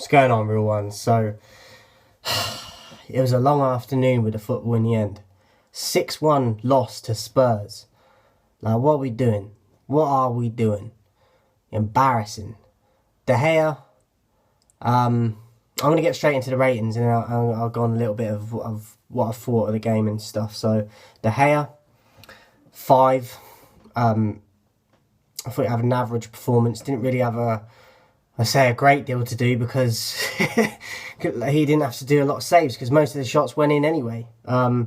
What's going on, real ones? So, it was a long afternoon with the football in the end. 6-1 loss to Spurs. Like, what are we doing? What are we doing? Embarrassing. De Gea, I'm going to get straight into the ratings and I'll go on a little bit of what I thought of the game and stuff. So, De Gea, 5. I thought he had an average performance. Didn't really have a great deal to do because he didn't have to do a lot of saves because most of the shots went in anyway. But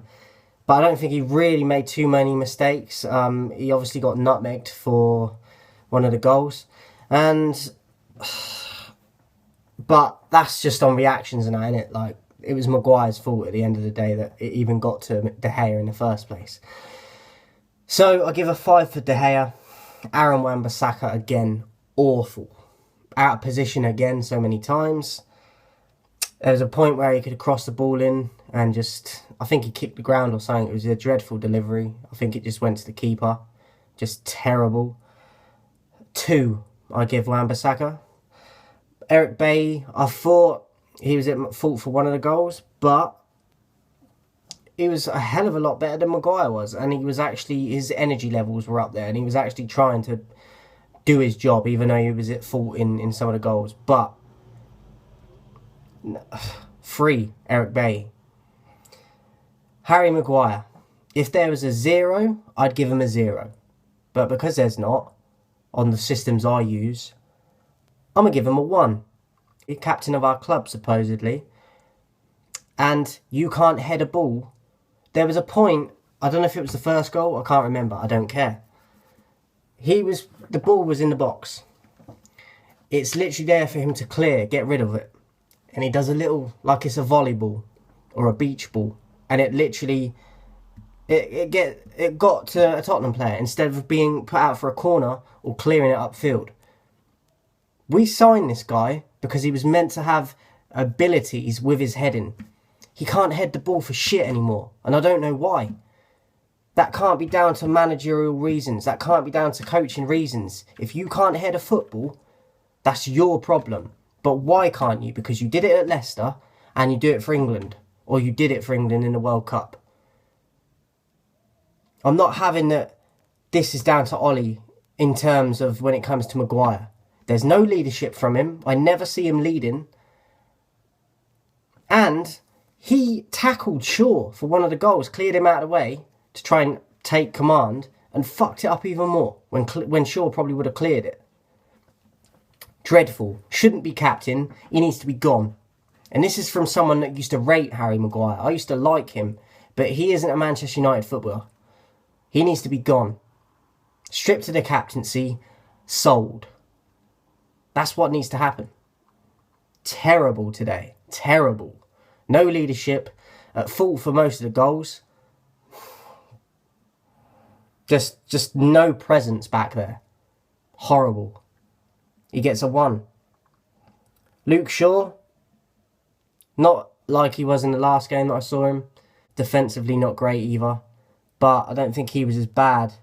I don't think he really made too many mistakes. He obviously got nutmegged for one of the goals. But that's just on reactions and that, innit? Like, it was Maguire's fault at the end of the day that it even got to De Gea in the first place. So I give a 5 for De Gea. Aaron Wan-Bissaka again, awful. Out of position again so many times. There was a point where he could have crossed the ball in and I think he kicked the ground or something. It was a dreadful delivery. I think it just went to the keeper. Just terrible. 2, I give Wan-Bissaka. Eric Bailly, I thought he was at fault for one of the goals, but he was a hell of a lot better than Maguire was, and his energy levels were up there, and he was actually trying to do his job, even though he was at fault in some of the goals. But 3, Eric Bailly. Harry Maguire, if there was a 0, I'd give him a 0. But because there's not, on the systems I use, I'm going to give him a 1. He's captain of our club, supposedly. And you can't head a ball. There was a point, I don't know if it was the first goal, I can't remember, I don't care. The ball was in the box. It's literally there for him to clear, get rid of it. And he does a little, like it's a volleyball or a beach ball. And it literally, it got to a Tottenham player instead of being put out for a corner or clearing it upfield. We signed this guy because he was meant to have abilities with his heading. He can't head the ball for shit anymore. And I don't know why. That can't be down to managerial reasons. That can't be down to coaching reasons. If you can't head a football, that's your problem. But why can't you? Because you did it at Leicester and you do it for England. Or you did it for England in the World Cup. I'm not having that this is down to Ollie in terms of when it comes to Maguire. There's no leadership from him. I never see him leading. And he tackled Shaw for one of the goals, cleared him out of the way to try and take command, and fucked it up even more when Shaw probably would have cleared it. Dreadful. Shouldn't be captain. He needs to be gone. And this is from someone that used to rate Harry Maguire. I used to like him, but he isn't a Manchester United footballer. He needs to be gone. Stripped of the captaincy, sold. That's what needs to happen. Terrible today. Terrible. No leadership. At fault for most of the goals. Just no presence back there. Horrible. He gets a 1. Luke Shaw. Not like he was in the last game that I saw him. Defensively not great either. But I don't think he was as bad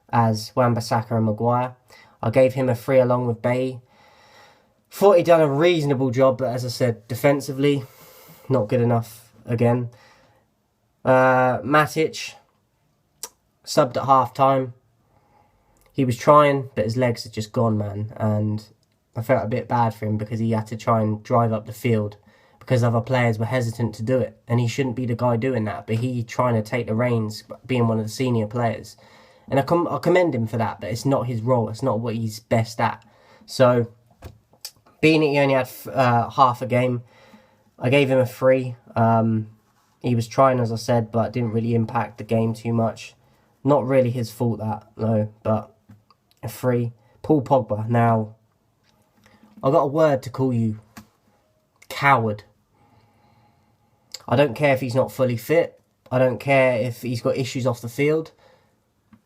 as Wan-Bissaka and Maguire. I gave him a 3 along with Bailly. Thought he'd done a reasonable job, but as I said, defensively, not good enough again. Matic, subbed at half-time. He was trying, but his legs had just gone, man. And I felt a bit bad for him because he had to try and drive up the field because other players were hesitant to do it. And he shouldn't be the guy doing that, but he trying to take the reins, being one of the senior players. And I commend him for that, but it's not his role. It's not what he's best at. So, being that he only had half a game, I gave him a 3. He was trying, as I said, but didn't really impact the game too much. Not really his fault, that, no, but a 3. Paul Pogba. Now, I got a word to call you. Coward. I don't care if he's not fully fit. I don't care if he's got issues off the field.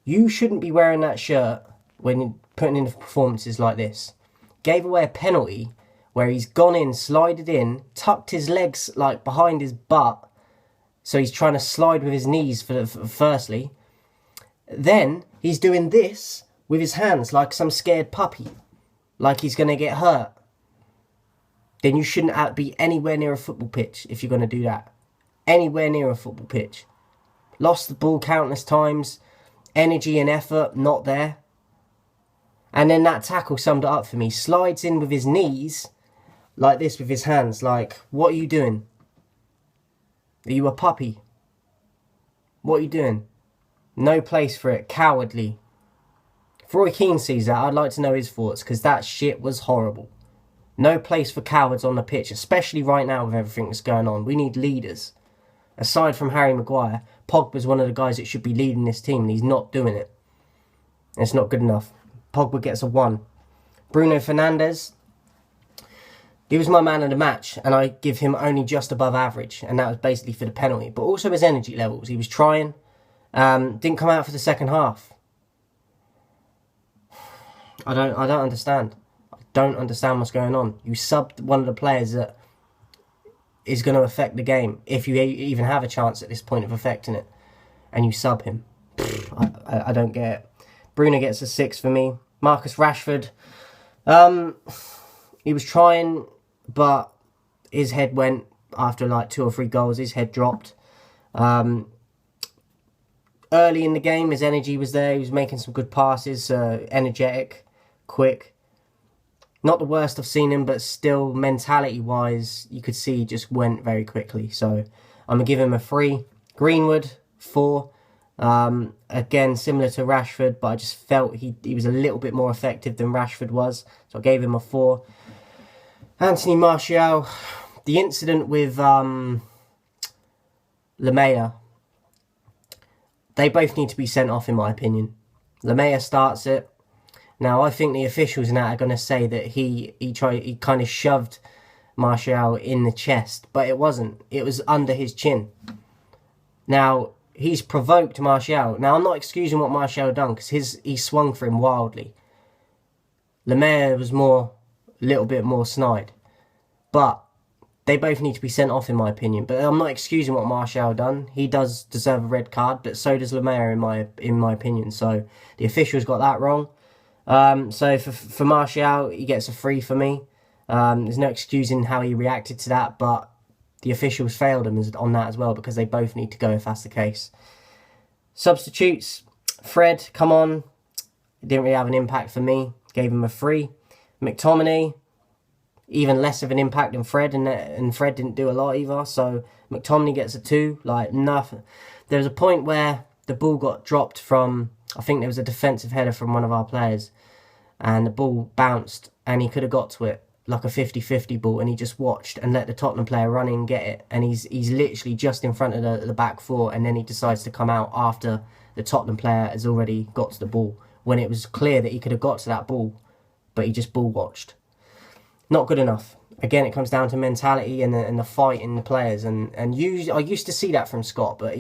You shouldn't be wearing that shirt when you're putting in performances like this. Gave away a penalty where he's gone in, slided in, tucked his legs like behind his butt, so he's trying to slide with his knees firstly. Then he's doing this with his hands like some scared puppy, like he's going to get hurt. then you shouldn't be anywhere near a football pitch if you're going to do that. Anywhere near a football pitch. Lost the ball countless times. Energy and effort, not there. And then that tackle summed it up for me. Slides in with his knees, like this with his hands. Like, what are you doing? Are you a puppy? What are you doing? No place for it. Cowardly. If Roy Keane sees that, I'd like to know his thoughts, because that shit was horrible. No place for cowards on the pitch, especially right now with everything that's going on. We need leaders. Aside from Harry Maguire, Pogba's one of the guys that should be leading this team, and he's not doing it. It's not good enough. Pogba gets a 1. Bruno Fernandes, he was my man of the match, and I give him only just above average, and that was basically for the penalty. But also his energy levels. He was trying. Didn't come out for the second half. I don't understand. I don't understand what's going on. You subbed one of the players that is going to affect the game, if you even have a chance at this point of affecting it, and you sub him. I don't get it. Bruno gets a 6 for me. Marcus Rashford, he was trying, but his head went after like 2 or 3 goals. His head dropped. Early in the game, his energy was there. He was making some good passes, energetic, quick. Not the worst I've seen him, but still, mentality-wise, you could see he just went very quickly. So I'm going to give him a 3. Greenwood, 4. Again, similar to Rashford, but I just felt he was a little bit more effective than Rashford was. So I gave him a 4. Anthony Martial, the incident with Lamela, they both need to be sent off in my opinion. Lamela starts it. Now I think the officials now are going to say that he kind of shoved Martial in the chest, but it wasn't. It was under his chin. Now he's provoked Martial. Now I'm not excusing what Martial done, because he swung for him wildly. Lamela was a little bit more snide, but they both need to be sent off in my opinion. But I'm not excusing what Martial done. He does deserve a red card, but so does Lamela in my opinion. So the officials got that wrong. So for Martial, he gets a 3 for me. There's no excusing how he reacted to that, but the officials failed him on that as well, because they both need to go if that's the case. Substitutes, Fred, come on. Didn't really have an impact for me. Gave him a 3. McTominay, even less of an impact than Fred, and Fred didn't do a lot either. So McTominay gets a 2. Like, nothing. There was a point where the ball got dropped from, I think there was a defensive header from one of our players, and the ball bounced, and he could have got to it like a 50-50 ball, and he just watched and let the Tottenham player run in and get it, and he's literally just in front of the back 4, and then he decides to come out after the Tottenham player has already got to the ball, when it was clear that he could have got to that ball, but he just ball watched. Not good enough. Again, it comes down to mentality and the fight in the players, and I used to see that from Scott, but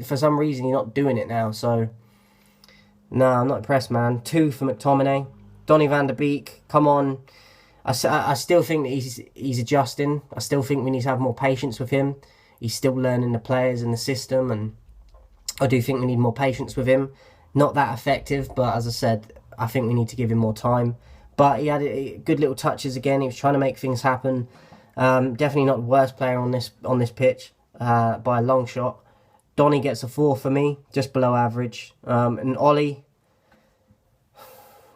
for some reason he's not doing it now. So no, I'm not impressed, man. 2 for McTominay. Donny van der Beek, come on. I still think that he's adjusting. I still think we need to have more patience with him. He's still learning the players and the system, and I do think we need more patience with him. Not that effective, but as I said, I think we need to give him more time. But he had good little touches again. He was trying to make things happen. Definitely not the worst player on this pitch by a long shot. Donny gets a 4 for me, just below average. And Ollie,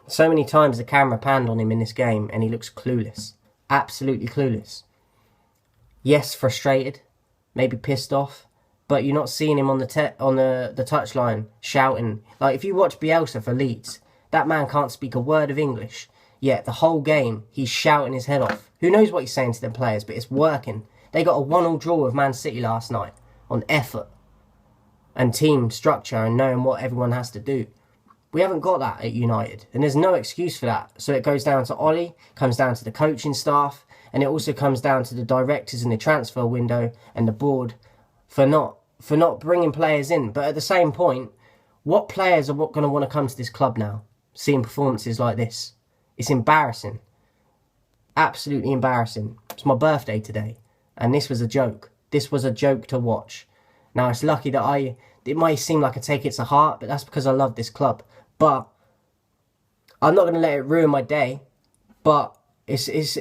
so many times the camera panned on him in this game, and he looks clueless, absolutely clueless. Yes, frustrated, maybe pissed off, but you're not seeing him on the touchline shouting. Like, if you watch Bielsa for Leeds, that man can't speak a word of English. Yet the whole game, he's shouting his head off. Who knows what he's saying to the players, but it's working. They got a 1-1 draw with Man City last night on effort and team structure and knowing what everyone has to do. We haven't got that at United, and there's no excuse for that. So it goes down to Ollie, comes down to the coaching staff, and it also comes down to the directors in the transfer window and the board for not bringing players in. But at the same point, what players are going to want to come to this club now, seeing performances like this? It's embarrassing. Absolutely embarrassing. It's my birthday today, and this was a joke. This was a joke to watch. Now, it's lucky that it might seem like I take it to heart, but that's because I love this club. But I'm not going to let it ruin my day. But it's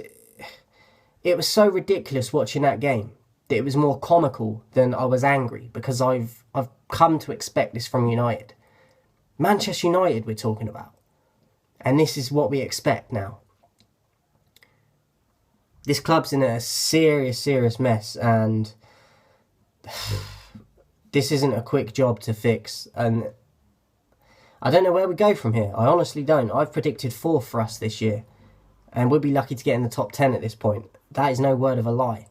it was so ridiculous watching that game that it was more comical than I was angry, because I've come to expect this from United. Manchester United we're talking about. And this is what we expect now. This club's in a serious mess, and this isn't a quick job to fix. And I don't know where we go from here. I honestly don't. I've predicted 4th for us this year, and we'd be lucky to get in the top 10 at this point. That is no word of a lie.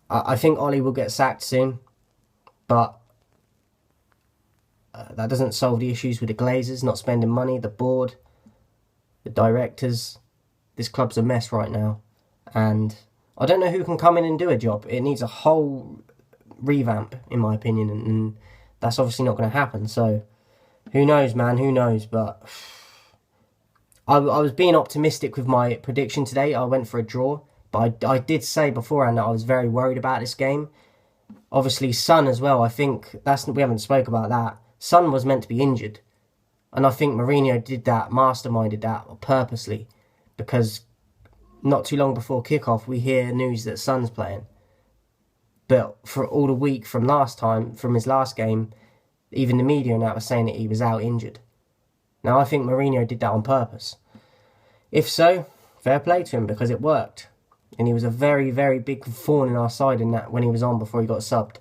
I think Ollie will get sacked soon, but that doesn't solve the issues with the Glazers not spending money, the board, the directors. This club's a mess right now, and I don't know who can come in and do a job. It needs a whole revamp, in my opinion, and that's obviously not going to happen. So who knows, man, who knows. But I was being optimistic with my prediction today. I went for a draw, but I did say beforehand that I was very worried about this game. Obviously Son as well, I think we haven't spoke about that. Son was meant to be injured, and I think Mourinho did that, masterminded that purposely, because not too long before kickoff we hear news that Son's playing. But for all the week from his last game, even the media and that was saying that he was out injured. Now I think Mourinho did that on purpose. If so, fair play to him, because it worked. And he was a very big thorn in our side in that when he was on before he got subbed.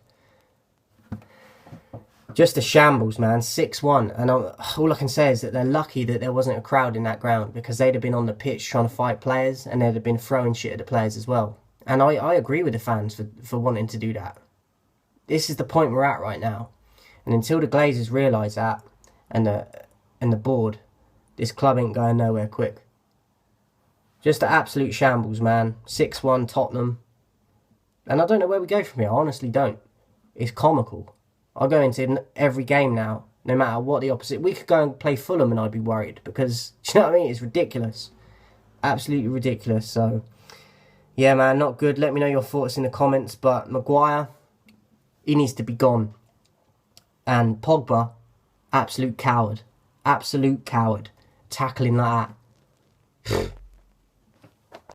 Just a shambles, man. 6-1. And all I can say is that they're lucky that there wasn't a crowd in that ground, because they'd have been on the pitch trying to fight players, and they'd have been throwing shit at the players as well. And I agree with the fans for wanting to do that. This is the point we're at right now. And until the Glazers realise that, and the board, this club ain't going nowhere quick. Just an absolute shambles, man. 6-1 Tottenham. And I don't know where we go from here. I honestly don't. It's comical. I'll go into every game now, no matter what the opposite. We could go and play Fulham and I'd be worried, because, do you know what I mean? It's ridiculous. Absolutely ridiculous. So, yeah, man, not good. Let me know your thoughts in the comments. But Maguire, he needs to be gone. And Pogba, absolute coward. Absolute coward. Tackling like that.